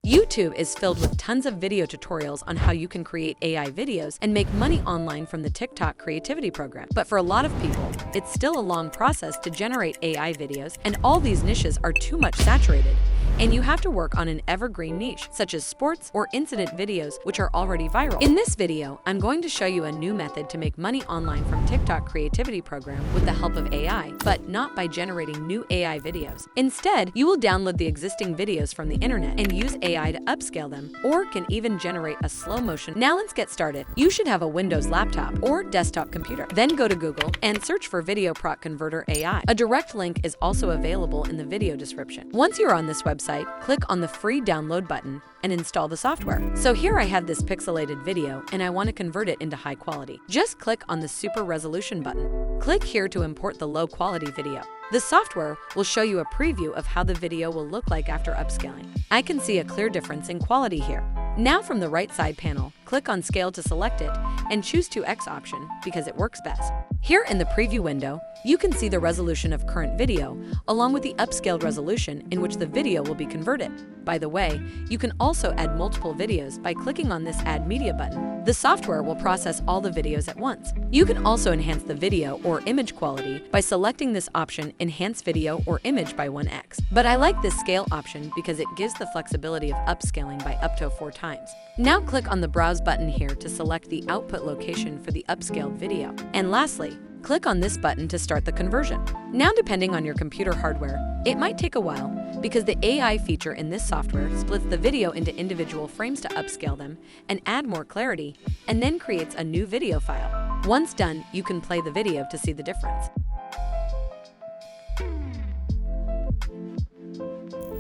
YouTube is filled with tons of video tutorials on how you can create AI videos and make money online from the TikTok creativity program. But for a lot of people, it's still a long process to generate AI videos, and all these niches are too much saturated. And you have to work on an evergreen niche, such as sports or incident videos, which are already viral. In this video, I'm going to show you a new method to make money online from TikTok creativity program with the help of AI, but not by generating new AI videos. Instead, you will download the existing videos from the internet and use AI to upscale them, or can even generate a slow motion. Now let's get started. You should have a Windows laptop or desktop computer. Then go to Google and search for Video Prop Converter AI. A direct link is also available in the video description. Once you're on this website, click on the free download button and install the software. So here I have this pixelated video and I want to convert it into high quality. Just click on the super resolution button. Click here to import the low quality video. The software will show you a preview of how the video will look like after upscaling. I can see a clear difference in quality here. Now from the right side panel, click on Scale to select it and choose 2x option because it works best. Here in the preview window, you can see the resolution of current video along with the upscaled resolution in which the video will be converted. By the way, you can also add multiple videos by clicking on this Add Media button. The software will process all the videos at once. You can also enhance the video or image quality by selecting this option Enhance Video or Image by 1x. But I like this Scale option because it gives the flexibility of upscaling by up to 4 times. Now click on the Browse button here to select the output location for the upscaled video. And lastly, click on this button to start the conversion. Now, depending on your computer hardware, it might take a while because the AI feature in this software splits the video into individual frames to upscale them and add more clarity, and then creates a new video file. Once done, you can play the video to see the difference.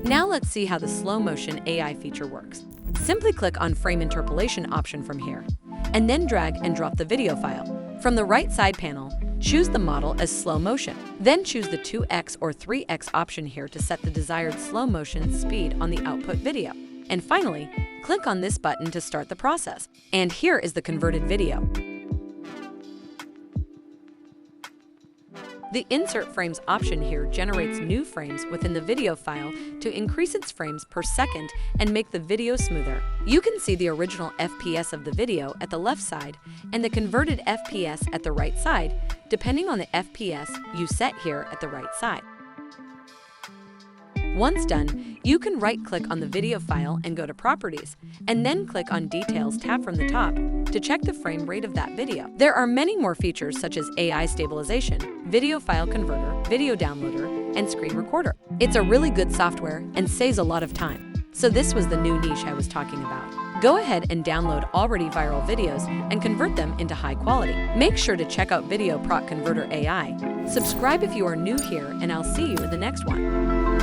Now let's see how the slow motion AI feature works. Simply click on Frame Interpolation option from here, and then drag and drop the video file. From the right side panel, choose the model as slow motion. Then choose the 2x or 3x option here to set the desired slow motion speed on the output video. And finally, click on this button to start the process. And here is the converted video. The Insert Frames option here generates new frames within the video file to increase its frames per second and make the video smoother. You can see the original FPS of the video at the left side and the converted FPS at the right side, depending on the FPS you set here at the right side. Once done, you can right-click on the video file and go to Properties, and then click on Details tab from the top to check the frame rate of that video. There are many more features such as AI stabilization, video file converter, video downloader, and screen recorder. It's a really good software and saves a lot of time. So this was the new niche I was talking about. Go ahead and download already viral videos and convert them into high quality. Make sure to check out Video Prop Converter AI. Subscribe if you are new here, and I'll see you in the next one.